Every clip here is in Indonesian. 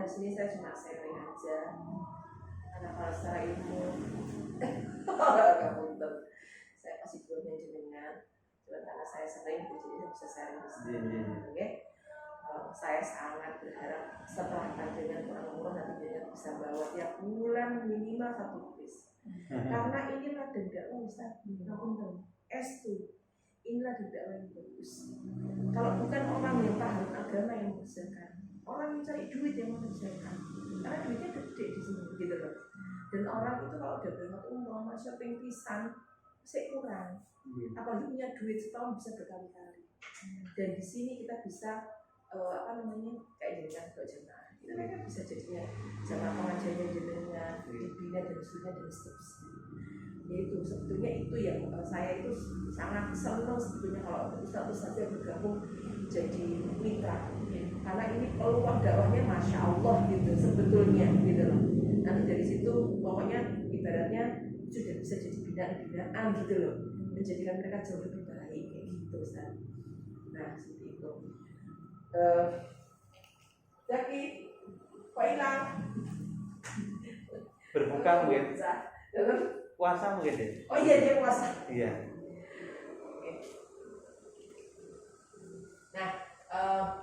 di sini saya cuma sharing aja. Karena kalau secara ilmu, kamu saya masih belum jenengan. Cuma karena saya sering, jadi saya bisa sharing di sini. Oke. Saya sangat berharap setelah panjenengan kurang-kurang nanti jenengan bisa bawa tiap bulan minimal 1 kuis. Karena inilah dakwah Ustaz. S2. Inilah dakwah yang bagus. Kalau bukan orang yang paham agama yang mengerjakan, orang yang cari duit yang mengerjakan. Karena duitnya gede di sini, gitu loh. Dan orang itu kalau udah berangkat umroh, shopping pisan, masih kurang. Apalagi punya duit setahun bisa berkali-kali. Dan di sini kita bisa kayak jenengan buat jemaah. Itu mereka bisa jadinya jamaah pengajiannya jenengan, dibina dan seterusnya dan seterusnya. Yaitu sebetulnya itu yang saya itu sangat senang sebetulnya kalau ustaz-ustaz yang bergabung jadi mitra, karena ini peluang dakwahnya masya Allah gitu sebetulnya gitu loh. Nanti dari situ pokoknya ibaratnya sudah bisa jadi binaan gitu loh, menjadikan mereka jauh lebih baik kayak gitu Ustaz. Nah seperti itu. Jadi kok hilang berbuka mungkin puasa mungkin deh. Oh iya dia puasa. Iya. Oke. Nah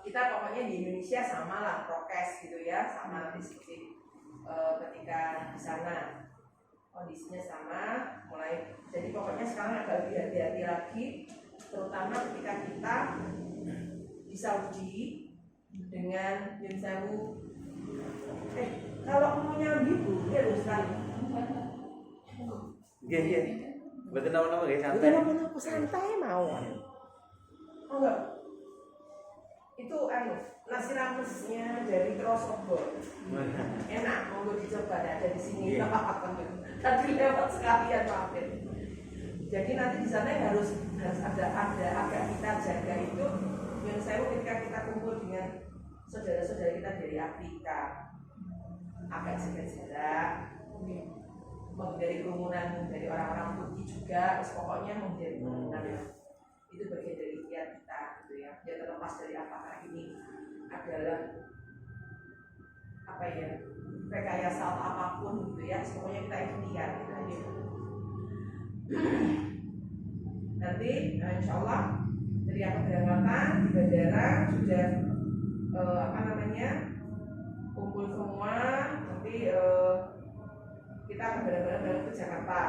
kita pokoknya di Indonesia sama lah prokes gitu ya, sama disiplin ketika di sana kondisinya sama mulai. Jadi pokoknya sekarang agak lebih hati-hati lagi, terutama ketika kita di Saudi dengan Yun Sewu. Kalau mau nyambi bu, ya Ustaz. Iya. Betul nama-nama guys santai. Betul nama-nama santai mau. Oh enggak. Itu nasi ramesnya dari Trosobo. Enak, mau dicoba ada di sini. Tadi lewat sekalian mampir. Jadi nanti di sana harus ada agak kita jaga itu. Yang saya ketika kita kumpul dengan saudara-saudara kita dari Afrika, agak jaga-jaga, menghindari kerumunan dari orang-orang putih juga, pokoknya menghindari kerumunan ya. Itu bagian dari ikhtiar kita gitu ya. Ya terlepas dari apakah ini adalah rekayasa atau apapun gitu ya, pokoknya kita ikhtiar gitu aja. Nanti insya Allah dari keberangkatan di bandara sudah kumpul semua. Nanti kita akan benar-benar ke Jakarta.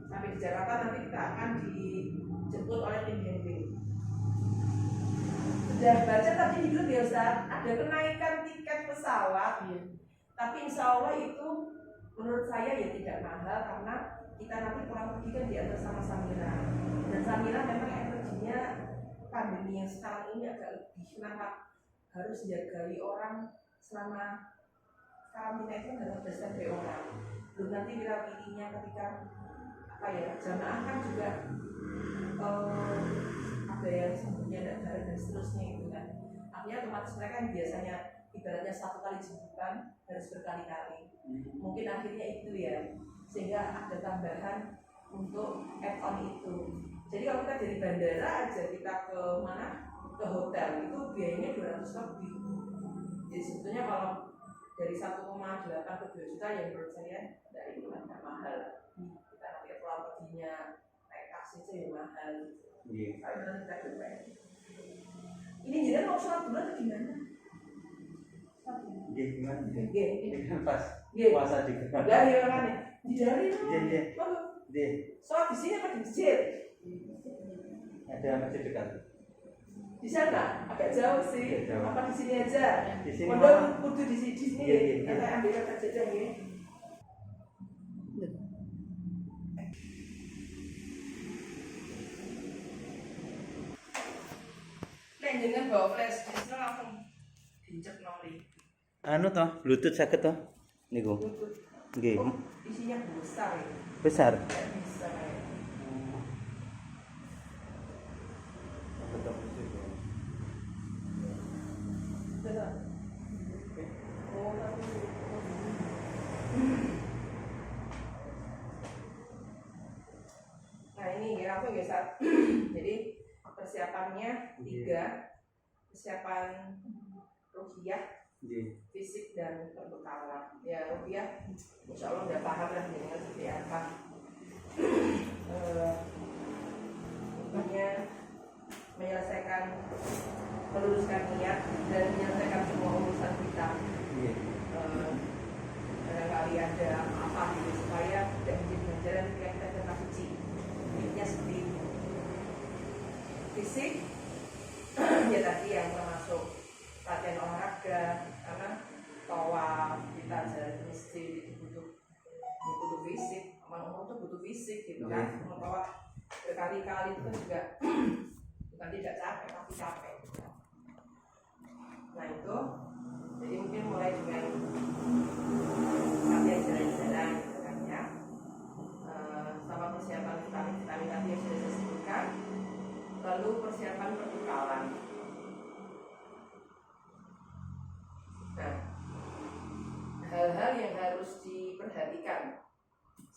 Sampai di Jakarta nanti kita akan dijemput oleh tim handling. Sudah baca tadi di grup ya Ustaz, ada kenaikan tiket pesawat ya. Tapi insya Allah itu menurut saya ya tidak mahal, karena kita nanti pulang pergi kan diantar sama Samira. Dan Samira memang energinya pandemi yang sekarang ini agak lebih, kenapa harus jagai orang selama karantina itu nggak berdasarkan dari orang. Belum nanti pilihnya ketika jamaah kan juga ada yang sembunyinya tidak bareng dan seterusnya itu kan. Artinya otomatis mereka yang biasanya ibaratnya 1 kali jemputan harus berkali-kali. Mungkin akhirnya itu ya, sehingga ada tambahan untuk add-on itu. Jadi kalau kita dari bandara aja kita ke mana? Ke hotel itu biayanya 200 lebih. Jadi sebetulnya kalau dari 1,8 ke 2 juta yang menurut saya dari itu tidak mahal. Kita nanti pulang perginya naik taksi itu yang mahal. Iya. Ini jadi mau sholat dulu atau gimana? Iya gimana? Iya. Pas puasa di Lah ya kan ya. Di dari itu. Iya. Sholat di sini apa di masjid? Ada masjid dekat. Di sana agak jauh sih. Apa di sini aja? Di sini. Pondok kudu di sini. Iya. Kita ambil kata jajan ya. Dengan bawa flash disk langsung diinjek nori. Anu toh, Bluetooth sakit toh. Niku. Nggih. Isinya besar ya. Besar. Besar. Nah ini langsung ya. Jadi persiapannya 3, persiapan ruhiyah fisik dan perbekalan. Ya Rupiah, insya Allah udah paham lah dengan seperti apa. Bukannya menyelesaikan, meluruskan niat dan menyelesaikan semua urusan kita. Barangkali ada apa gitu supaya tidak menjadi pelajaran ketika kita tetap suci. Intinya seperti itu. Fisik ya tadi yang termasuk latihan olahraga, karena tawaf kita jalan ke masjid itu butuh fisik, orang itu butuh fisik gitu kan. Mau tawaf berkali-kali itu juga bukan tidak capek tapi capek. Nah itu jadi mungkin mulai dengan latihan jalan-jalan gitu kan ya, sama persiapan vitamin tadi yang sudah saya sebutkan, lalu persiapan perbekalan. Nah, hal-hal yang harus diperhatikan.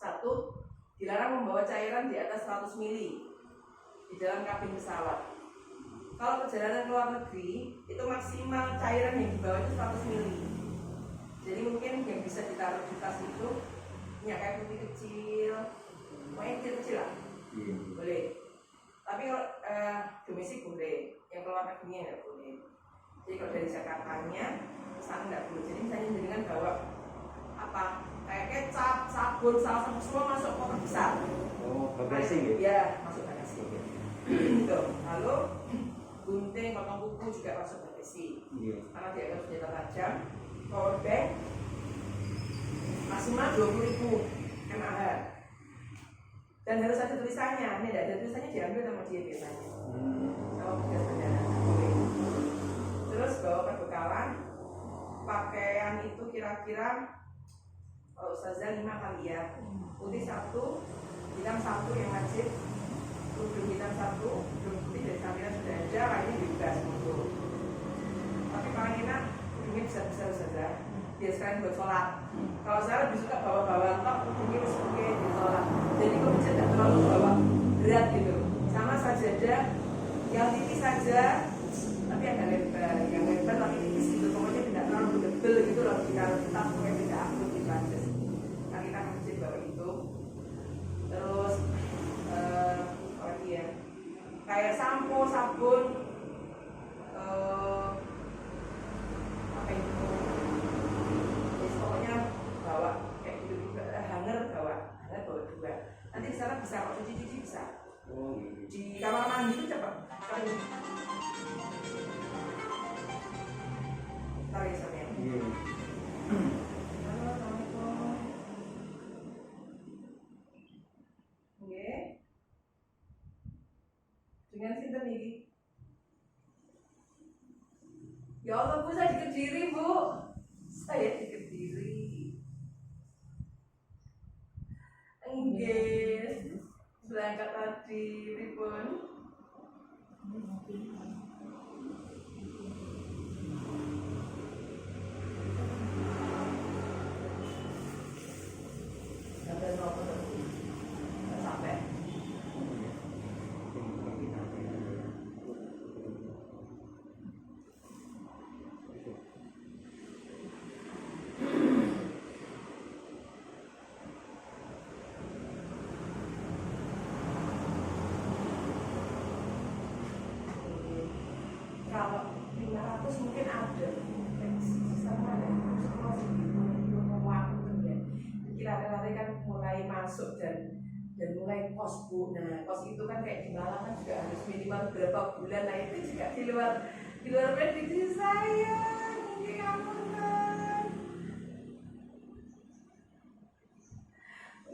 1, dilarang membawa cairan di atas 100 ml di dalam kabin pesawat. Kalau perjalanan ke luar negeri, itu maksimal cairan yang dibawa itu 100 ml. Jadi mungkin yang bisa ditaruh di tas itu minyak kayu putih kecil, pokoknya kecil-kecil lah, boleh. Tapi kalau domestik boleh, yang keluar negerinya nggak boleh. Jadi kalau dari Jakartanya, sana nggak boleh. Jadi misalnya dengan bawa apa, kayak kecap, sabun, saus, semua masuk kotak besar. Oh, bagasi gitu? Ya, masuk bagasi. Gitu. Lalu gunting, potong kuku juga masuk bagasi. Karena dia akan senjata tajam. Power bank maksimal 20.000 mAh. Dan harus ada tulisannya. Ini tidak ada tulisannya diambil sama dia biasanya. Sama tugas perjalanan. Terus bawa perbekalan. Pakaian itu kira-kira Ustazah 5 kali ya. Putih 1, hitam 1 yang wajib. Kerudung hitam 1, kerudung putih dari sampingnya sudah ada, lainnya bebas untuk. Tapi paling enak kerudungnya besar-besar Ustazah. Biar sekalian buat sholat. Kalau saya lebih suka bawa-bawa tok, kerudungnya bisa pakai di sholat. Jadi kalau bisa tidak terlalu bawa berat gitu. Sama sajadah yang tipis saja, tapi agak lebar, yang lebar tapi tipis gitu. Pokoknya tidak terlalu tebel gitu loh. Kalau kita pakai tidak akut di Prancis. Nah kita masjid bawa itu. Terus apa lagi ya? Kayak sampo, sabun, apa itu? Jadi pokoknya bawa kayak gitu juga. Hanger bawa 2. Nanti di sana bisa kok cuci bisa. Di kamar mandi itu cepat. Tarik sana. Dengan sinten iki? Ya Allah, Bu, saya di Kediri, Bu. Saya di Kediri. Nggih. Berangkat tadi pripun? Sampai berapa tadi? Sampai. Kalau 500 mungkin ada sama ya, semua segitu waktu ya. Kira-kira kan mulai masuk dan mulai kos, Bu. Nah kos itu kan kayak di Malang kan juga harus minimal berapa bulan. Nah itu juga di luar prediksi saya. Mungkin kamu kan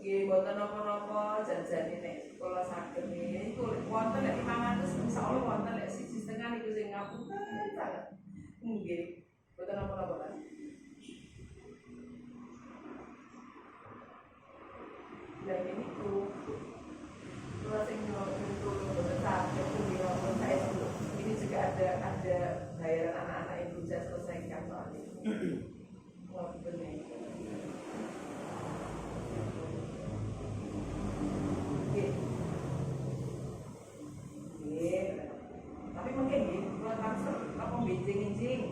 nggih mboten napa-napa jan-jan nek kula saged nggih kulit wonten nek 500 insyaallah wonten nek 1,5 niku sing ngapunten banget. Nggih. Mboten napa-napa kan. Lah ini tuh kula sing nyuwun mboten saged nggih saya sebut. Ini juga ada bayaran anak-anak yang belum saya selesaikan soalnya. Wah bener. Tapi mungkin nih, kalau transfer apa benjing-benjing,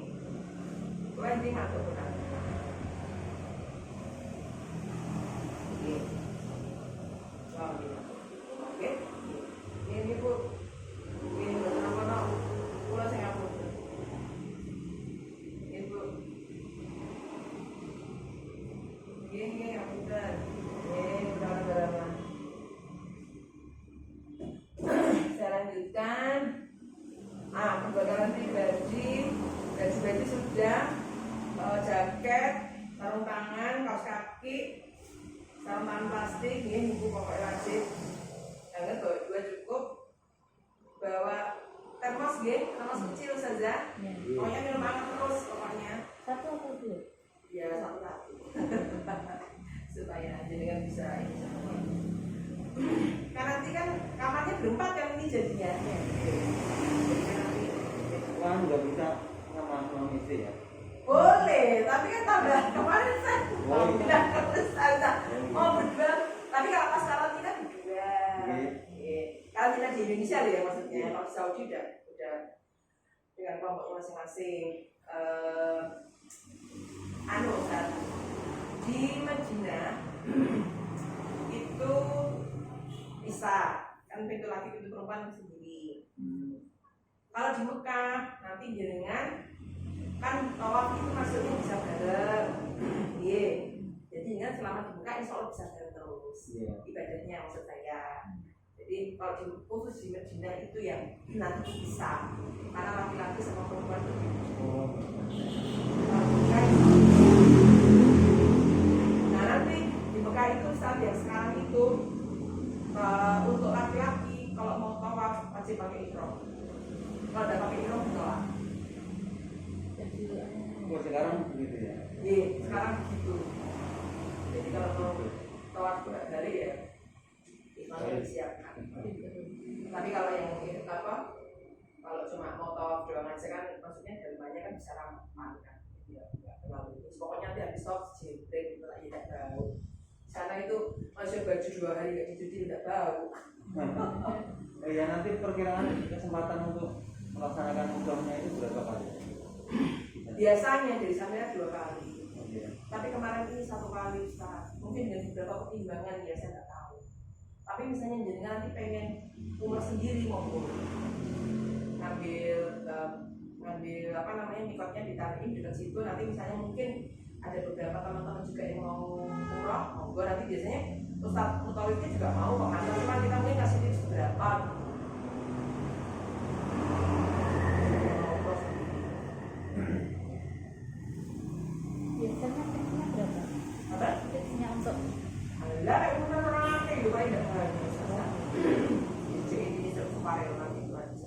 sarung tangan plastik, ya ibu pokoknya wajib. Jangan bawa 2 cukup. Bawa termos ya, termos kecil saja. Pokoknya minum hangat terus pokoknya. 1 atau 2? Ya 1 supaya jenengan bisa ini semuanya. Kan nanti kan kamarnya berempat kan ini jadinya. Jadi kan nanti Wah, nggak bisa sama suami istri ya? boleh, tapi kan tambah kemarin saya Oh, iya. bilang terus saya mau berdua. Tapi kalau pas karantina berdua. Karantina di Indonesia loh ya maksudnya. Kalau di Saudi udah dengan kelompoknya masing-masing. Ustaz, di Madinah itu bisa kan pintu laki pintu perempuan sendiri. Kalau di Mekah nanti jenengan kan tawaf itu masuknya bisa bareng. Iya. Jadi ingat selama di Mekah insya Allah bisa bareng terus. Ibadahnya maksud saya. Jadi kalau di khusus di Madinah itu yang nanti bisa karena laki-laki sama perempuan itu nah nanti di Mekah itu saat yang sekarang itu untuk laki-laki kalau mau tawaf wajib pakai ihram. Kalau udah pakai ihram ditolak. Oh, sekarang begitu ya? Iya, sekarang begitu. Jadi kalau mau tawaf bolak-balik ya ihramnya disiapkan. Tapi kalau yang kalau cuma mau tawaf doang aja kan maksudnya dalamnya kan bisa ramah kan. Ya, enggak terlalu. Pokoknya nanti habis tawaf jebret itu lah tidak bau. Sana itu masih baju 2 hari nggak dicuci tidak bau. Oh ya, nanti perkiraan kesempatan untuk melaksanakan umrohnya itu berapa kali? Biasanya dari sana 2 kali. Iya. Tapi kemarin ini 1 kali Ustaz. Mungkin dengan beberapa pertimbangan ya saya nggak tahu. Tapi misalnya jenengan nanti pengen umroh sendiri maupun ngambil apa namanya mikotnya di Tanrim dekat situ nanti misalnya mungkin ada beberapa teman-teman juga yang mau umroh monggo nanti biasanya Ustaz Mutawifnya juga mau kok ngantar cuma kita mungkin kasih tips berapa Biasanya tipsnya berapa? apa? Tipsnya untuk Alah, umroh orang akeh yo paling nggak banyak Ustaz. Ini supaya nanti itu aja.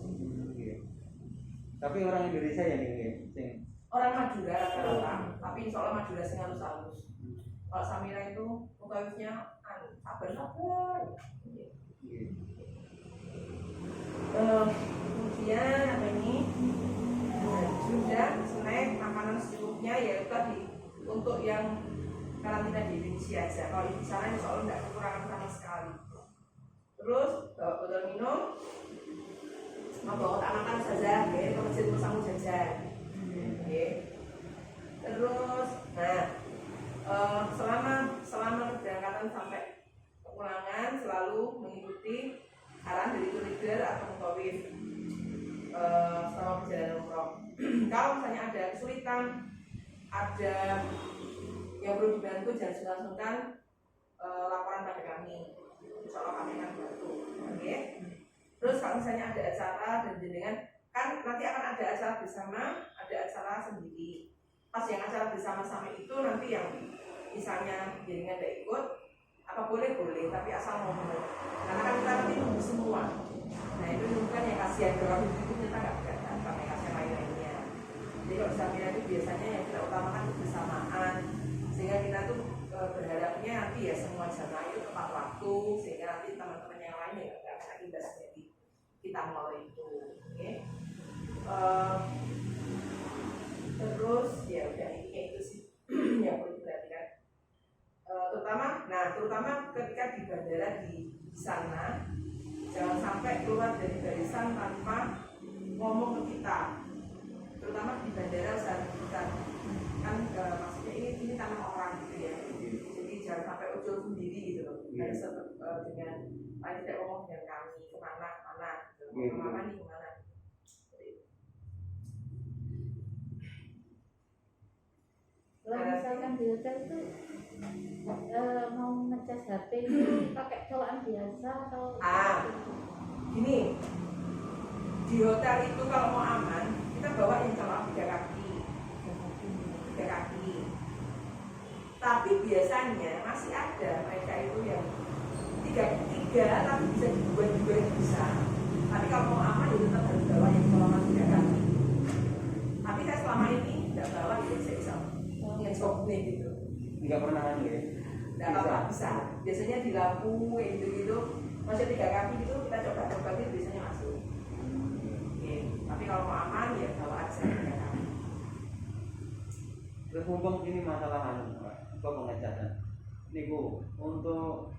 Tapi orang Indonesia ya nih, sing Orang Madura rata-rata, tapi insya Allah Madura sing halus-halus. Kalau Samira itu mukawifnya sabar-sabar. Kemudian apa ini? Sudah snack makanan secukupnya ya itu tadi untuk yang karantina di Indonesia aja. Kalau di sana insya Allah tidak kekurangan sama sekali. Terus bawa botol minum, bawa kotak makan saja, ya, ke masjid bersama jajan. Terus, nah selama keberangkatan sampai kepulangan selalu mengikuti arahan dari tour leader atau mutawif selama perjalanan umroh. Kalau misalnya ada kesulitan, ada yang perlu dibantu, jangan sungkan-sungkan laporan pada kami. Insya Allah kami akan bantu. Oke. Terus kalau misalnya ada acara dan jenengan kan nanti akan ada acara bersama, ada acara sendiri. Pas yang acara bersama-sama itu nanti yang misalnya jenengan tidak ikut, apa boleh, tapi asal ngomong. Karena kan kita nanti nunggu semua. Nah itu bukan yang kasihan kalau itu kita nggak datang, karena kasihan lain-lainnya. Jadi kalau Samira itu biasanya yang kita utamakan kebersamaan, sehingga kita tuh berharapnya nanti ya semua jamaah itu tepat waktu, sehingga nanti teman-teman yang lain ya nggak bisa imbas dari kita mau itu. Oke. Terus ya udah ini itu sih yang perlu diperhatikan. Terutama ketika di bandara di sana jangan sampai keluar dari barisan tanpa ngomong ke kita. Terutama di bandara saat kita kan maksudnya ini tanah orang gitu ya. Jadi jangan sampai ucul sendiri gitu loh. Harus dengan paling tidak ngomong dengan kami kemana gitu. Kemana nih kemana. kalau misalkan di hotel itu mau ngecas HP itu pakai colokan biasa atau gini di hotel itu kalau mau aman kita bawa yang colok 3 kaki Tapi biasanya masih ada mereka itu yang tiga tapi bisa dibuat juga bisa. Tapi kalau mau aman ya tetap harus bawa yang selama 3 kaki. Tapi saya selama ini tidak bawa itu saya bisa ngecopnya gitu. Nggak pernah kan ya? Nggak apa bisa. Biasanya di lampu gitu masih 3 kaki gitu kita coba gitu biasanya masuk. Oke. Tapi kalau mau aman ya bawa aja 3 kaki. Terus mumpung ini masalah pengecatan. Niku untuk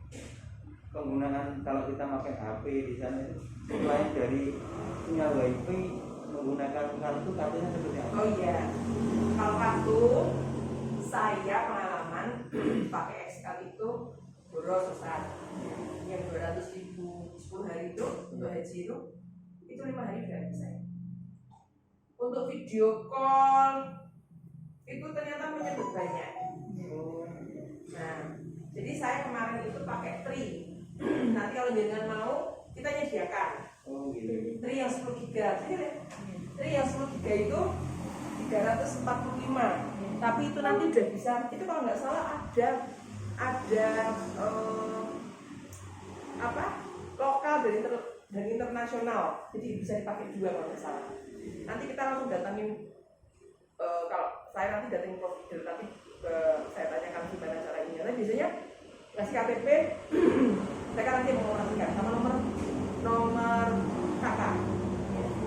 penggunaan kalau kita pakai HP di sana itu selain dari punya WiFi menggunakan kartunya seperti apa? Oh iya, kalau kartu saya pengalaman pakai XL itu boros Ustaz. Yang 200.000 10 hari itu untuk haji itu 5 hari gratis saya. Untuk video call itu ternyata menyebut banyak. Nah, jadi saya kemarin itu pakai Tri. Nanti kalau jangan mau kita nyediakan. Oh gitu. Tri yang 10 GB. Tri yang 10 GB itu 345. Tapi itu nanti udah bisa. Itu kalau nggak salah ada apa? Lokal dari internasional. Jadi bisa dipakai juga kalau nggak salah. Nanti kita langsung datangin kalau saya nanti datangin provider tapi saya tanyakan gimana cara ini. Karena biasanya kasih KTP mereka nanti mengoperasikan sama nomor kakak.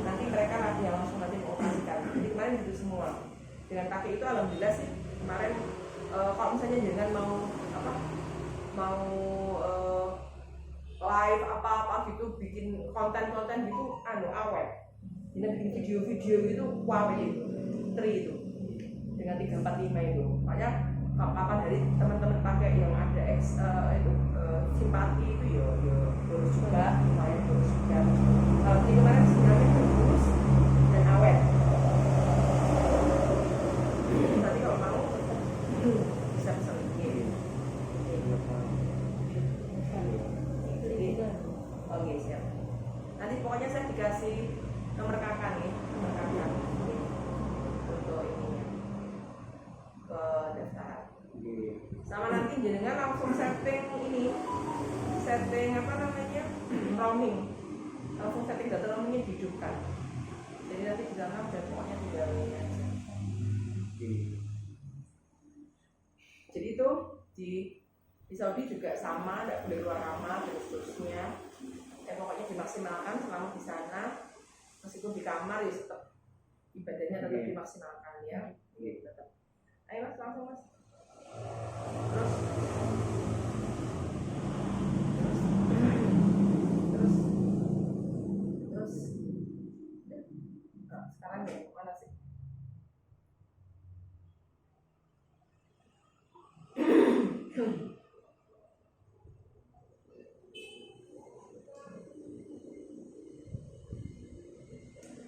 Nanti mereka nanti yang langsung nanti mengoperasikan. Jadi kemarin gitu semua. Dengan kakek itu alhamdulillah sih kemarin kalau misalnya jangan mau live apa gitu bikin konten gitu awet. Jadi bikin video gitu wah gitu. Tri itu dengan 345 itu. Makanya kapan dari teman-teman pakai yang ada simpati itu ya terus juga lumayan terus juga. Kalau ini kemarin sinyalnya bagus dan awet. Nanti kalau mau bisa pesan ini. Oke siap. Nanti pokoknya saya dikasih nomor kakak nih, nomor kakak untuk ininya pendaftaran. Sama nanti jenengan langsung setting roaming, langsung setting data roamingnya dihidupkan. Jadi nanti di sana udah pokoknya tinggal ini aja. Jadi itu di Saudi juga sama, tidak boleh keluar kamar dan seterusnya. Pokoknya dimaksimalkan selama di sana, meskipun di kamar ya tetap ibadahnya tetap dimaksimalkan ya. Tetap. Ayo mas, langsung mas. Terus nah, sekarang ya mana sih?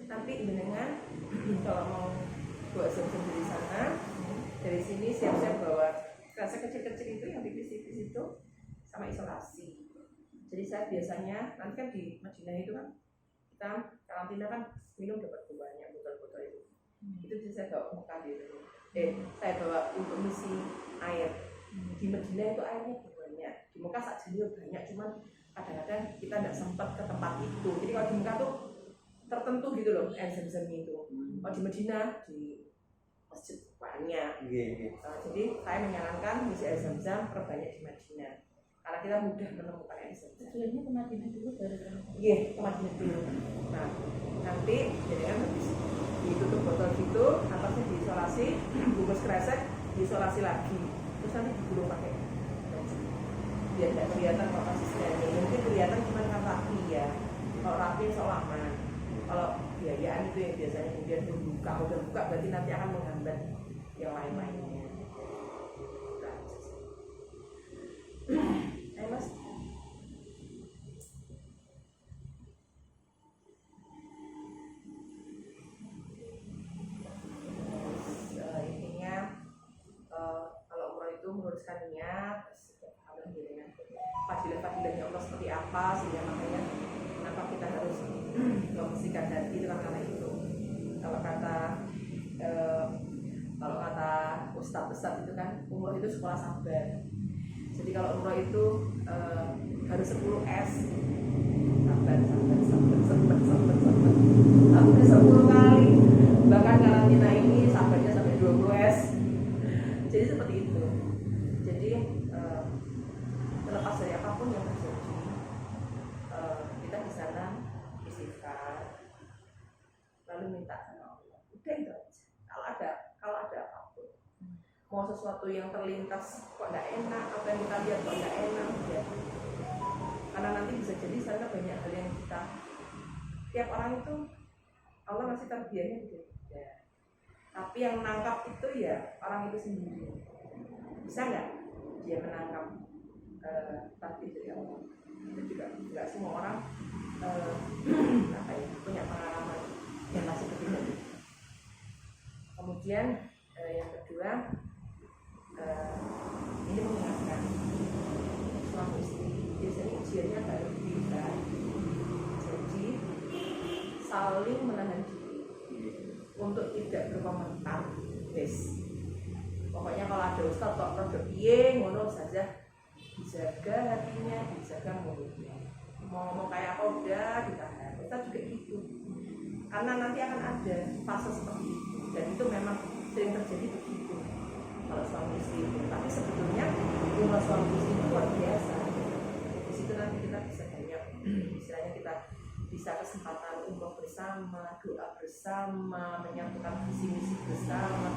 Tapi dengan kalau mau buat zam-zam dari sana, dari sini siap-siap bawa rasa kecil-kecil itu yang tipis-tipis itu sama isolasi. Jadi saya biasanya nanti kan di Madinah itu kan kita karantina kan minum dapat banyak botol-botol itu. Itu bisa saya bawa ke Mekah gitu. Saya bawa untuk misi air. Di Madinah itu airnya banyak. Di Mekah saja banyak, cuman kadang-kadang kita tidak sempat ke tempat itu. Jadi kalau di Mekah tuh tertentu gitu loh air zam-zam itu. Kalau di Madinah di masjid banyak. Jadi saya menyarankan misi air zam-zam perbanyak di Madinah. Karena kita mudah menemukan air zam-zam. Tujuannya ke Madinah dulu baru ke Iya, ke Madinah dulu. Nah, nanti jadi kan habis ditutup botol gitu, atasnya diisolasi, bungkus kresek, diisolasi lagi. Terus nanti digulung pakai baju. Biar tidak kelihatan kalau konsistennya. Mungkin kelihatan cuma kan rapi ya. Kalau rapi soal aman. Kalau biayaan itu yang biasanya kemudian udah buka berarti nanti akan menghambat yang lain-lainnya. Ayo mas. Intinya kalau umroh itu meluruskan niat, alhamdulillah. Fadilah-fadilahnya Allah seperti apa sehingga makanya kenapa kita harus membersihkan hati itu karena itu. Kalau kata ustadz itu kan umroh itu sekolah sabar. Jadi kalau umroh itu harus 10 S, sabar sampai 10 kali, bahkan karantina ini sabarnya sampai 20 S. Jadi seperti itu. Jadi terlepas dari apapun yang terjadi, kita di sana istighfar, lalu minta sama Allah. Udah itu aja. Kalau ada apapun, mau sesuatu yang terlintas kok nggak enak, apa yang kita lihat kok nggak enak, ya. Karena nanti bisa jadi sana banyak hal yang kita, tiap orang itu Allah ngasih tarbiyahnya beda. Tapi yang menangkap itu ya orang itu sendiri. Bisa nggak dia menangkap tarbiyah dari Allah? Itu juga nggak semua orang punya pengalaman yang masih berbeda. Kemudian yang kedua, ini mengingatkan suami istri biasanya ujiannya baru tiba, jadi saling menahan diri untuk tidak berkomentar. Yes. Pokoknya kalau ada ustaz kok produk piye ngono saja, dijaga hatinya, dijaga mulutnya. Mau ngomong kayak apa udah ditahan. Ustaz juga gitu. Karena nanti akan ada fase seperti itu, dan itu memang sering terjadi begitu kalau suami istri itu. Tapi sebetulnya rumah suami istri itu luar biasa. Di situ nanti kita bisa banyak, istilahnya kita bisa kesempatan umroh bersama, doa bersama, menyatukan visi misi bersama.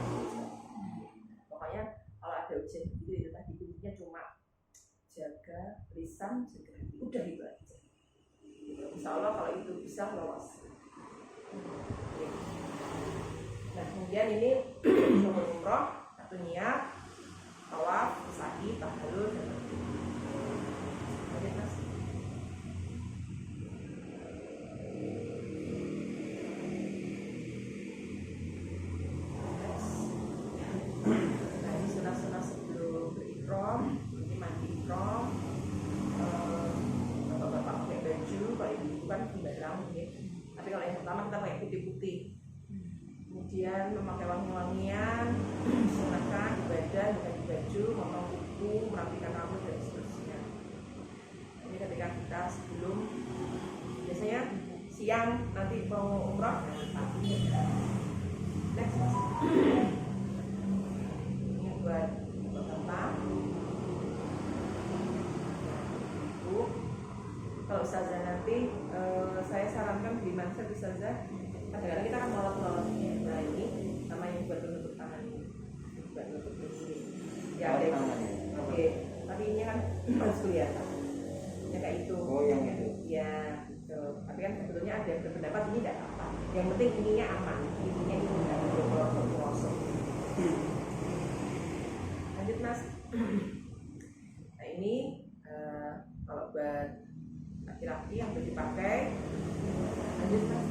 Pokoknya kalau ada ujian itu tadi kuncinya cuma jaga lisan, jaga hati, udah itu aja. Insya Allah kalau itu bisa lolos. Nah kemudian ini umroh, satu niat, tawaf, sa'i, tahallul, dan lanjut mas. Nah ini sunah-sunah sebelum berikram, ini mandi ikram, bapak-bapak pakai baju, kalau ibu kan barang ya. Tapi kalau yang pertama kita pakai putih-putih. Kemudian memakai wangi-wangian, sunahkan di badan, bukan di baju, memotong kuku, merapikan rambut dan seterusnya. Ini ketika kita sebelum, biasanya siang nanti mau umroh, next mas. Ini buat bapak. Ibu, kalau ustazah nanti saya sarankan beli manfaat ustazah. Kadang-kadang kita akan molot-molotnya. Nah ini namanya buat penutup tangan ini, buat penutup ini. Ya ada oke. Tapi ini kan harus kelihatan. Ya kayak itu. Oh yang itu. Ya. Tuh. Tapi kan sebetulnya ada yang berpendapat ini tidak apa. Yang penting ininya aman. Ininya ini tidak ada pelosok-pelosok. Lanjut mas. Nah ini kalau buat laki-laki yang boleh dipakai. Lanjut mas.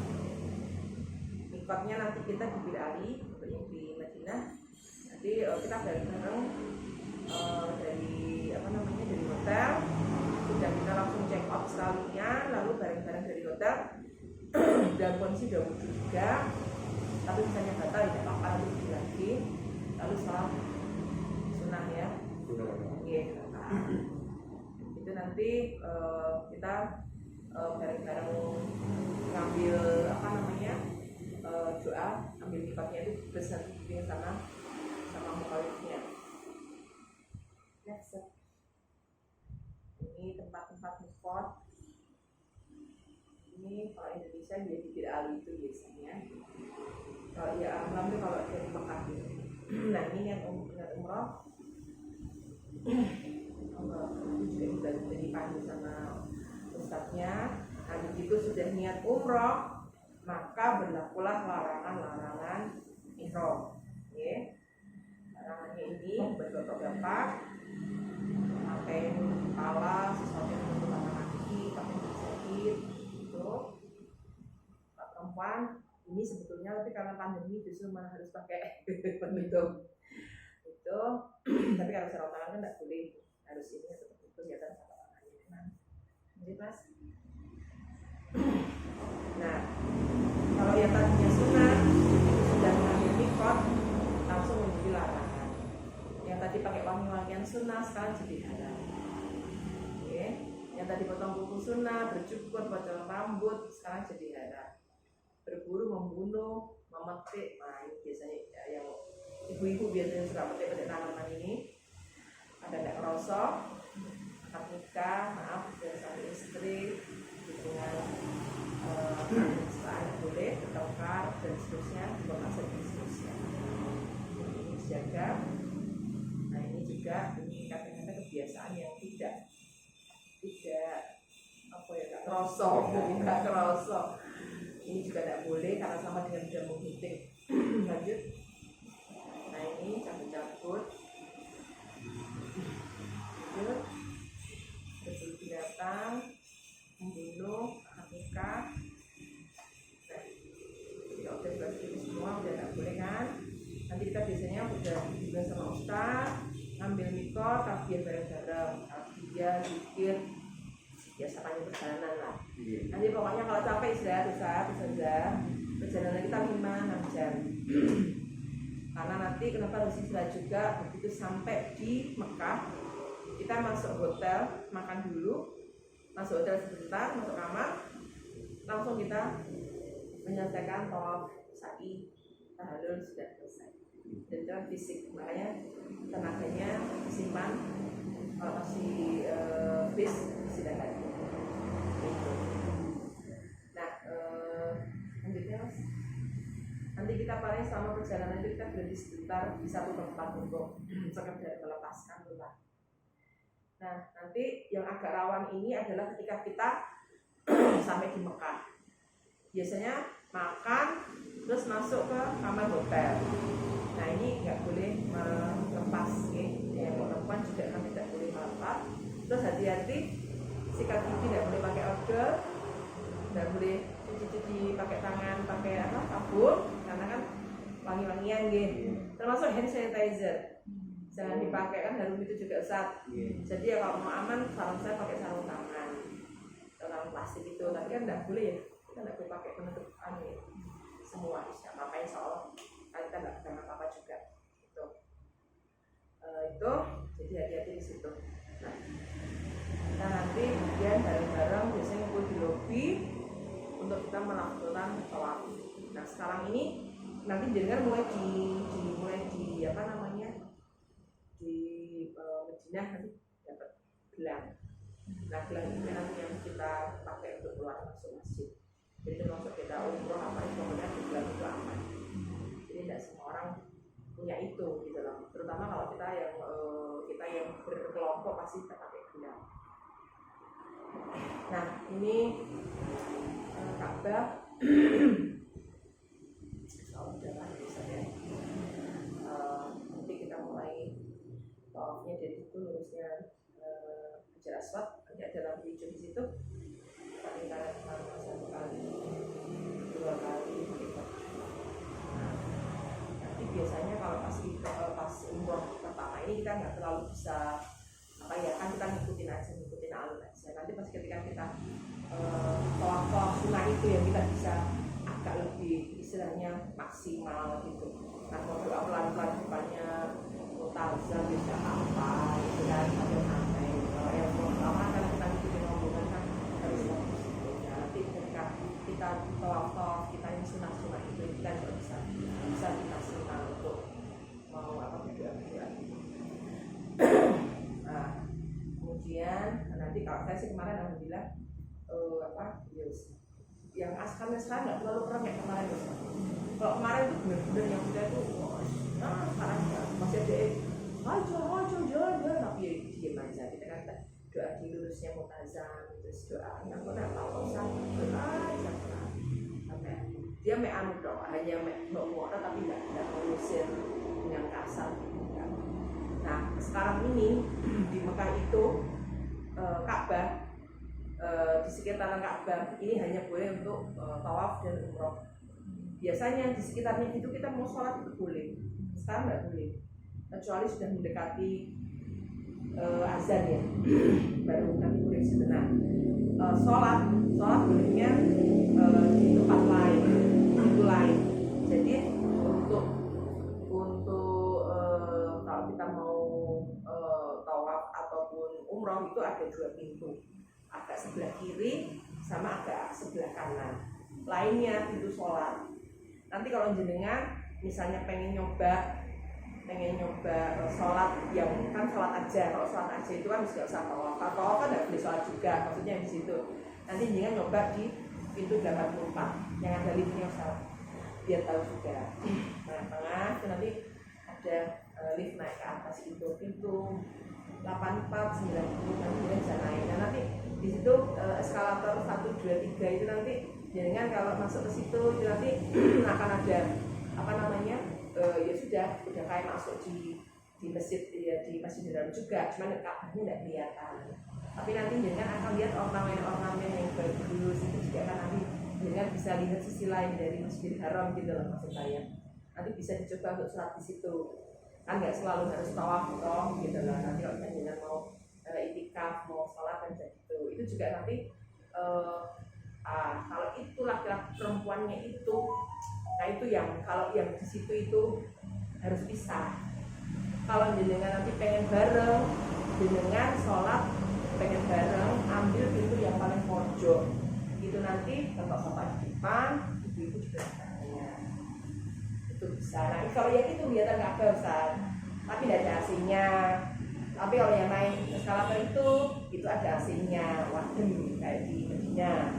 Mikotnya nanti kita di Bil Ali untuk yang di Madinah. Nanti kita bareng-bareng dari dari hotel. Sudah kita langsung check out sekalian, lalu bareng-bareng dari hotel dalam kondisi udah wudhu juga. Tapi misalnya batal tidak apa-apa, lalu wudhu lagi. Lalu salam sunnah ya. Iya. Itu nanti kita bareng-bareng ngambil doa, ambil mikotnya itu bersatu sama mukallafnya. Next. Ini tempat-tempat mikot. Ini kalau Indonesia dia di Bil Ali itu biasanya. Kalau ya Amlam itu kalau dari Mekah. Nah ini niat umroh. Itu juga dipandu sama ustadznya. Nah begitu sudah niat umroh, maka berlakulah larangan-larangan ihram. Okay. Larangannya ini buat bapak-bapak pakai kepala, sesuatu yang menutup mata kaki, pakai jahit, itu. Pak perempuan ini sebetulnya tapi karena pandemi justru malah harus pakai penutup itu. Tapi kalau sarung tangan kan nggak boleh, harus ini seperti itu kelihatan sarung tangannya. Jadi mas. Nah, kalau yang tadinya sunnah sudah mengambil mikot langsung menjadi larangan. sunnah sekarang jadi haram. Oke, yang tadi potong kuku sunnah, bercukur, potong rambut sekarang jadi haram. Berburu, membunuh, memetik, nah ini biasanya yang ibu-ibu biasanya suka petik-petik tanaman ini. Ada nggak rosok, akad nikah, maaf dari suami istri, hubungan mesra boleh, bertengkar dan seterusnya, bermaksud dan seterusnya. Ini dijaga. Nah ini juga ini kadang-kadang kebiasaan yang tidak apa ya, nggak kerosok, nggak kerosok. Ini juga tidak boleh karena sama dengan tidak menggunting. Lanjut. Nah ini cabut-cabut. Lanjut. Betul binatang, membunuh, akad nikah. Nah, ya udah dibahas semua udah tidak boleh kan? Nanti kita biasanya udah juga sama ustaz ngambil mikot, takbir bareng-bareng, takbir, zikir, biasa kan perjalanan lah. Nanti pokoknya kalau capek istirahat ustaz, perjalanan kita 5-6 jam. Karena nanti kenapa harus istirahat juga, begitu sampai di Mekah kita masuk hotel, makan dulu, masuk hotel sebentar, masuk kamar, langsung kita menyelesaikan tawaf, sa'i, tahallul sudah selesai. Dan itu fisik, makanya tenaganya disimpan, kalau masih bis istirahat. Gitu. Nah, lanjutnya mas. Nanti kita paling selama perjalanan itu kita berhenti sebentar di satu tempat untuk sekedar melepaskan lelah. Nah, nanti yang agak rawan ini adalah ketika kita sampai di Mekah. Biasanya makan terus masuk ke kamar hotel. Nah ini nggak boleh melepas, ya perempuan juga kan tidak boleh melepas. Terus hati-hati, sikat gigi tidak boleh pakai odol, tidak boleh cuci-cuci pakai tangan, pakai sabun, karena kan wangi-wangian gitu. Termasuk hand sanitizer, jangan dipakai, kan harum itu juga Ustaz. Jadi ya kalau mau aman, saran saya pakai sarung tangan, sarung plastik itu, tapi kan tidak boleh ya. Kita nggak boleh pakai penutup semua, apa-apa insya Allah kita nggak kena apa-apa juga gitu. Itu jadi hati-hati di situ. Nah, kita nanti kemudian bareng-bareng biasanya ngumpul di lobi untuk kita melakukan tawaf. Nah sekarang ini nanti jenengan mulai di apa namanya di Madinah nanti dapat gelang. Nah gelang ini nanti yang kita pakai untuk keluar masuk masjid. Jadi termasuk kita umroh apa itu pokoknya gelang itu aman. Jadi tidak semua orang punya itu gitu loh. Terutama kalau kita yang berkelompok pasti kita pakai gelang. Nah ini Ka'bah. Soal jalan misalnya. Nanti kita mulai tawafnya dari situ lurusnya Hajar Aswad. Nanti ada lampu hijau di situ. Kita satu kali, 2 kali. Nah, nanti biasanya kalau pas umroh pertama ini kita nggak terlalu bisa apa ya, kan kita ngikutin alur aja. Nanti pas ketika kita tawaf sunnah itu yang kita bisa agak lebih istilahnya maksimal gitu. Nah kalau doa pelan-pelan depannya mutazam bisa apa gitu kan, ada santai. Kalau yang pertama kan kita ngikutin rombongan kan harus bagus. Ya nanti ketika kita tawaf kita yang sunnah itu kita juga bisa kita simak untuk mau apa berdoa. Nah kemudian nanti kalau saya sih kemarin alhamdulillah yang askamnya sekarang nggak terlalu keren kayak kemarin ya. Kalau kemarin itu benar-benar yang kita itu sekarang masih ada ajo jalan tapi ya diem aja. Kita kan doa di lulusnya mutazam, terus doa yang mana tahu doa aja sampai dia anu doa hanya mau tapi nggak mengusir dengan kasar. Nah sekarang ini di Mekah itu Ka'bah di sekitaran Ka'bah ini hanya boleh untuk tawaf dan umroh. Biasanya di sekitarnya itu kita mau sholat itu boleh, sekarang nggak boleh kecuali sudah mendekati azan ya baru kami boleh sebenarnya sholat bolehnya di tempat lain, itu lain. Jadi untuk kalau kita mau ataupun umroh itu ada 2 pintu, agak sebelah kiri sama agak sebelah kanan. Lainnya pintu sholat. Nanti kalau jenengan misalnya pengen nyoba sholat yang kan sholat aja, kalau sholat aja itu kan nggak usah tawaf, tawaf kan nggak boleh sholat juga, maksudnya di situ. Nanti jangan nyoba di pintu 84 yang ada liftnya Ustaz, biar tahu juga. Tengah-tengah itu nanti ada lift naik ke atas itu, pintu 84, 90 nanti dia bisa naik. Nah nanti di situ eskalator 1, 2, 3 itu nanti jangan kalau masuk ke situ itu nanti akan ada apa namanya ya sudah kayak masuk di masjid ya, di masjid dalam juga, cuman Ka'bahnya tidak kelihatan. Tapi nanti jangan akan lihat ornamen yang bagus, itu juga kan nanti jangan bisa lihat sisi lain dari Masjidil Haram gitu loh maksud saya. Nanti bisa dicoba untuk sholat di situ, kan nggak selalu harus tawaf toh gitu loh. Nanti kalau jangan mau itikaf, mau sholat kan gitu, itu juga nanti kalau itu laki-laki perempuannya itu, nah itu yang kalau yang di situ itu harus pisah. Kalau jenengan nanti pengen bareng, jenengan sholat pengen bareng, ambil pintu yang paling pojok. Itu nanti bapak-bapak di depan, ibu-ibu juga di tengahnya. Itu bisa. Nah kalau yang itu kelihatan Ka'bah Ustaz, tapi tidak ada AC-nya. Tapi kalau yang naik eskalator itu ada AC-nya, wadem kayak di Medina.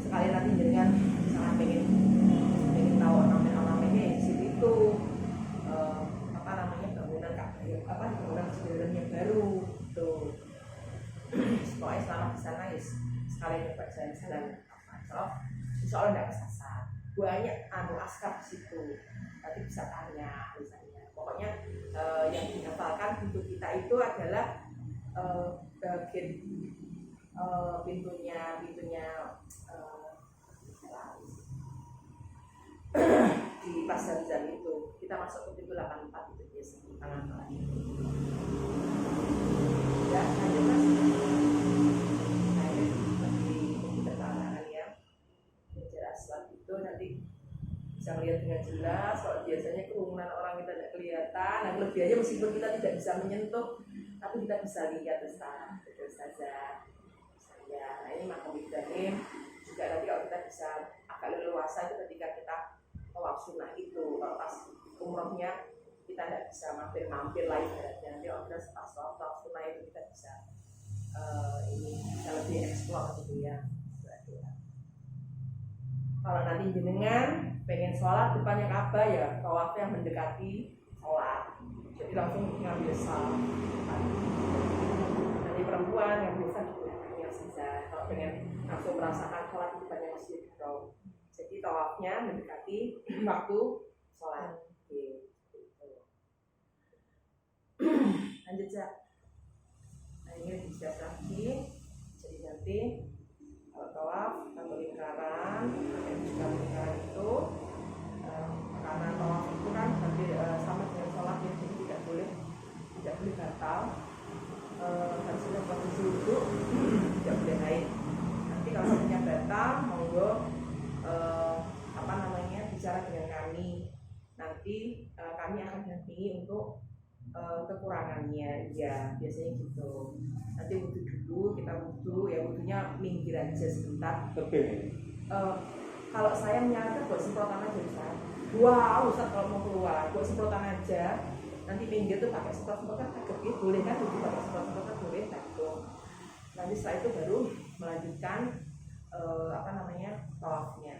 Sekali nanti jenengan misalnya pengen tahu ornamen-ornamennya di situ itu apa namanya bangunan bangunan sejarah yang baru tuh. Pokoknya selama di sana ya sekalian nyoba jalan-jalan insya Allah tidak kesasar. Banyak askar di situ, nanti bisa tanya misalnya. Pokoknya yang dihafalkan pintu kita itu adalah pintunya di pas Zam itu kita masuk ke pintu 84 itu biasa tengah-tengah. Ya, lanjut Mas. Nah, ini kita tangan ya. Jelas setelah itu nanti bisa melihat dengan jelas. Kalau biasanya kerumunan orang kita tidak kelihatan, nah kelebihannya meskipun kita tidak bisa menyentuh, tapi kita bisa lihat Ustaz, saja. Nah ini makam Ibrahim juga nanti kalau kita bisa agak leluasa itu ketika kita tawaf sunnah itu. Kalau pas umrohnya kita tidak bisa mampir lain ibaratnya. Nanti kalau kita pas tawaf sunnah itu kita bisa ini bisa lebih eksplor gitu ya. Kalau nanti jenengan pengen sholat depannya Ka'bah ya tawafnya mendekati sholat, jadi langsung ngambil salam. Nanti perempuan yang biasa juga yang bisa kalau pengen langsung merasakan sholat di depannya Masjid Haram, jadi tawafnya mendekati waktu sholat. Lanjut ya. Nah ini bisa lagi, jadi nanti tawaf atau lingkaran, juga lingkaran itu karena tawaf itu kan hampir sama dengan sholat ya, jadi tidak boleh batal, harus sudah posisi duduk, tidak boleh naik. Nanti kalau punya batal monggo bicara dengan kami, nanti kami akan dampingi untuk kekurangannya. Ya biasanya gitu. Nanti wudhu dulu, kita wudhu, ya wudhunya minggir aja sebentar. Kalau saya menyarankan buat semprotan aja Ustaz. Wow Ustaz kalau mau keluar buat semprotan aja. Nanti minggir tuh pakai semprot-semprotan agak gitu, boleh kan? Wudhu pakai semprot-semprotan boleh, takut. Nanti setelah itu baru melanjutkan tawafnya.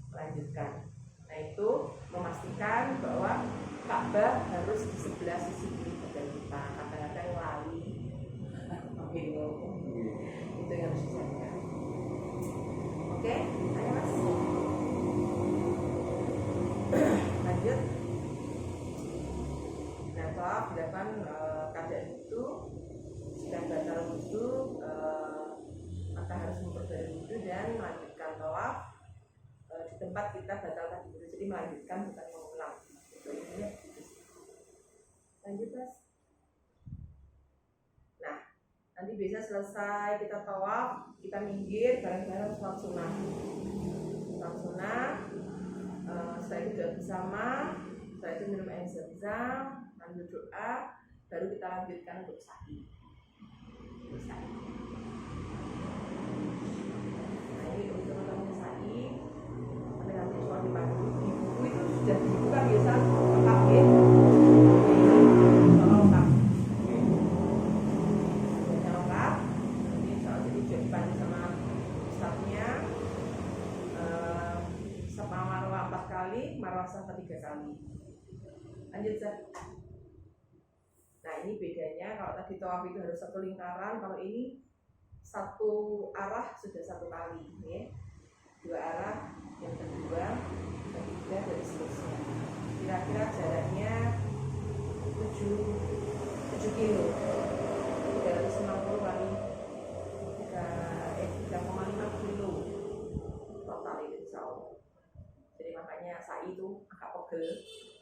Melanjutkan. Nah itu memastikan bahwa Ka'bah harus di sebelah sisi kiri badan kita. Kadang-kadang lali, bingung. Itu yang harus dijaga. Oke, ayo Mas. Lanjut. Nah, tawaf dilakukan keadaan itu sedang batal wudhu, maka harus memperbarui wudhu dan melanjutkan tawaf di tempat kita batalkan wudhu. Jadi melanjutkan bukan mengulang. Itu intinya. Lanjut Mas. Nah, nanti biasa selesai kita tawaf, kita minggir bareng-bareng sholat sunnah. Sholat sunnah. Setelah itu doa bersama, setelah itu minum air zam-zam, lanjut doa, baru kita lanjutkan untuk sa'i. marwasa 3 kali. Lanjut Zah. Nah ini bedanya, kalau tadi tawaf itu harus 1 lingkaran, kalau ini 1 arah sudah 1 kali, ya. 2 arah, yang kedua, ketiga, dan seterusnya. Kira-kira jaraknya 7 kilo, 360 kali 3,5 kilo total itu insya Allah. Jadi makanya sa'i itu agak pegel,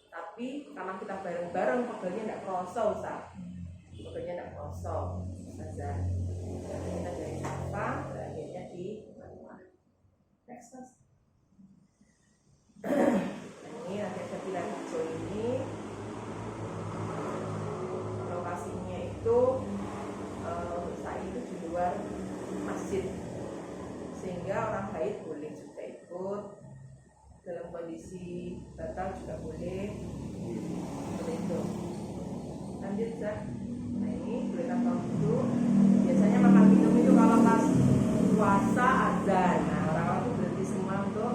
tapi karena kita bareng-bareng pegelnya tidak kerasa Ustaz. Pegelnya tidak kerasa saja. Jadi kita dari apa, akhirnya di Marwah. Next Mas. Ini nanti ada pilar hijau ini. Lokasinya itu sa'i itu di luar masjid, sehingga orang haid boleh juga ikut, dalam kondisi batal juga boleh itu. Lanjut Zah. Nah ini boleh tanpa wudhu. Biasanya makan minum itu kalau pas puasa azan, nah orang-orang itu berhenti semua untuk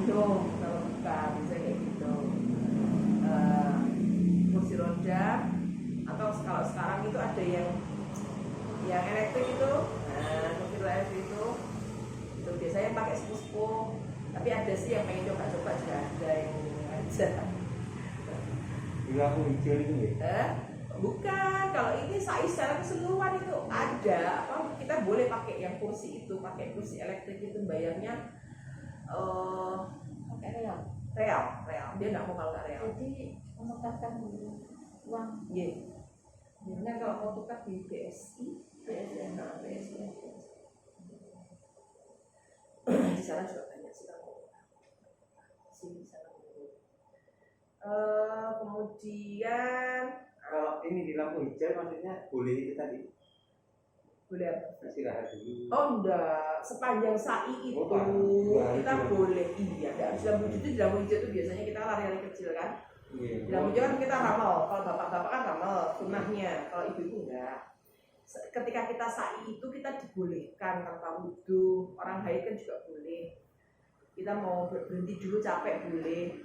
minum kalau buka, bisa kayak gitu. Kursi roda, atau kalau sekarang itu ada yang elektrik itu, nah kursi roda elektrik itu biasanya pakai sepuh-sepuh, tapi ada sih yang pengen coba-coba juga ada yang aja. Lampu hijau itu ya? Bukan, kalau ini sa'i secara keseluruhan itu ada apa, kita boleh pakai yang kursi itu, pakai kursi elektrik itu bayarnya pakai real, dia nggak mau kalau nggak real. jadi menukarkan uang. Iya. Biasanya kalau mau tukar di BSI, nah BSI. Di sana juga banyak sih kalau di sana. Kemudian Kalau ini di lampu hijau maksudnya boleh itu tadi? boleh apa? Istirahat dulu. Oh enggak, sepanjang sa'i itu kita boleh, iya, enggak harus lampu hijau. Di lampu hijau itu biasanya kita lari-lari kecil kan. Di lampu hijau kan kita ramal, kalau bapak-bapak kan ramal, sunnahnya, kalau ibu-ibu enggak. Ketika kita sa'i itu kita dibolehkan tanpa wudhu, orang haid kan juga boleh. Kita mau berhenti dulu capek boleh,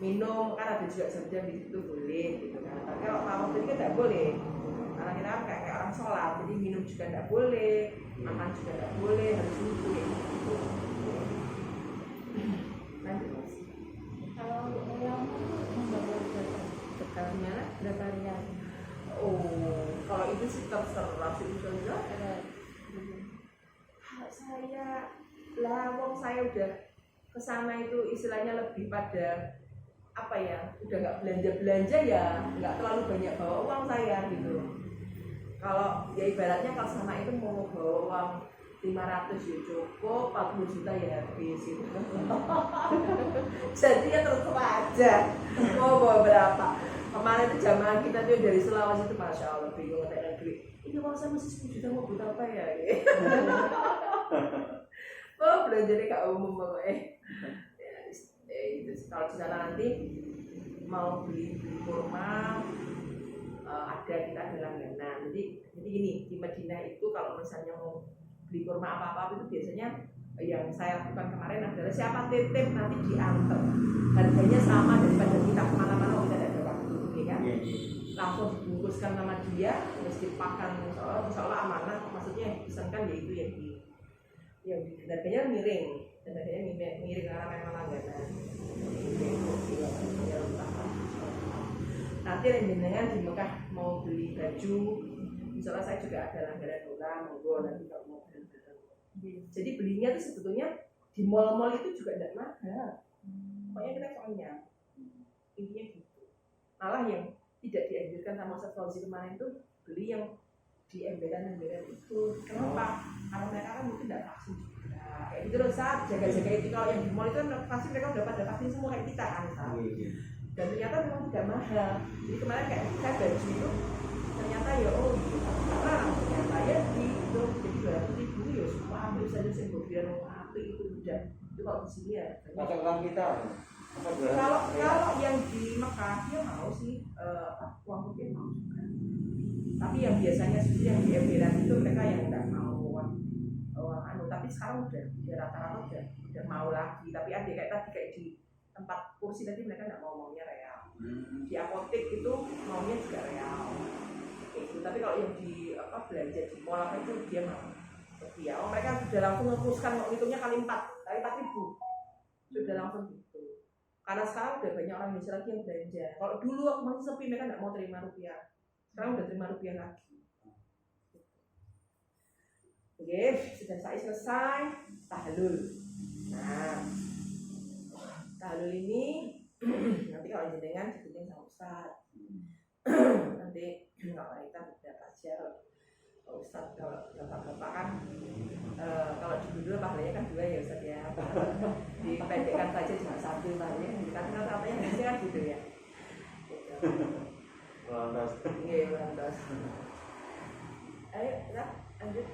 minum kan ada juga jam-jam di situ boleh gitu kan. Tapi kalau waktu ini kan tidak boleh, karena kita kan kayak orang sholat, jadi minum juga tidak boleh, makan juga tidak boleh, harus wudhu ya gitu. Lanjut Mas. Kalau yang membawa Bekal gimana? berapa rial? Oh, kalau itu sih terserah sih saja. Saya lah, wong saya udah kesana itu istilahnya lebih pada apa ya, udah nggak belanja ya, nggak terlalu banyak bawa uang saya gitu. Kalau ya ibaratnya kalau sana itu mau bawa uang 500 ya cukup, 40 juta ya habis gitu. Jadi ya terserah aja mau bawa berapa. Kemarin itu jamaah kita tuh dari Sulawesi itu Masya Allah bingung kayak duit. Ini uang saya masih 10 juta mau buat apa ya? Oh belanjanya gak umum pokoknya. Itu kalau di sana nanti mau beli kurma, ada kita ada langganan. Jadi gini, di Madinah itu kalau misalnya mau beli kurma apa-apa itu biasanya yang saya lakukan kemarin adalah siapa titip nanti diantar, harganya sama daripada kita kemana-mana kita tidak ada waktu, ya kan? Langsung dibungkuskan sama dia, terus dipakan seolah amanah, maksudnya yang dipesankan yaitu yang harganya miring, dan harganya miring karena memang langganan. Nanti dengan di Mekah mau beli baju, misalnya saya juga ada langganan dolar, monggo nanti kalau mau beli barang. Jadi belinya itu sebetulnya di mall-mall itu juga tidak mahal. Pokoknya kita soalnya intinya gitu. Malah yang tidak dianjurkan sama Ustaz Fauzi kemarin itu beli yang di emberan-emberan itu. Kenapa? Karena mereka kan mungkin tidak vaksin juga. Kayak gitu loh saat jaga-jaga itu, kalau yang di mall itu kan pasti mereka udah pada vaksin semua kayak kita kan saat. Dan ternyata memang tidak mahal. Jadi kemarin kayak saya baju itu ternyata ya karena ternyata ya gitu. Jadi 200.000 ya semua ambil saja sebagian api itu udah. Itu kalau di sini ya. Patokan kita. Kalau yang di Mekah dia mau sih uang rupiah mau juga. Tapi yang biasanya sih yang di emberan itu mereka yang tidak mau uang tapi sekarang udah rata-rata udah mau lagi. Tapi ada kayak tadi kayak di tempat kursi tadi mereka nggak maunya real. Di apotek itu maunya juga real. Itu. Tapi kalau yang di belanja di mall apa itu dia mau. Ya, mereka sudah langsung ngeputuskan kok hitungnya kali 4.000 sudah langsung gitu. Karena sekarang udah banyak orang Indonesia lagi yang belanja. Kalau dulu waktu masih sepi mereka nggak mau terima rupiah. Sekarang udah terima rupiah lagi. Oke, sudah saya selesai tahlul. Nah, tahlul ini nanti kalau jenengan dibimbing sama Ustaz. Nanti kalau kita beberapa aja. Ustaz kalau bapak-bapak kan kalau dulu pahalanya kan 2 ya Ustaz ya. Dipendekkan saja cuma 1 pahalanya kan katanya biasanya kan gitu ya. Lantas. Iya, lantas. Ayo, lanjut.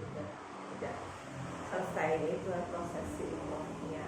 Udah selesai ini proses ilmunya.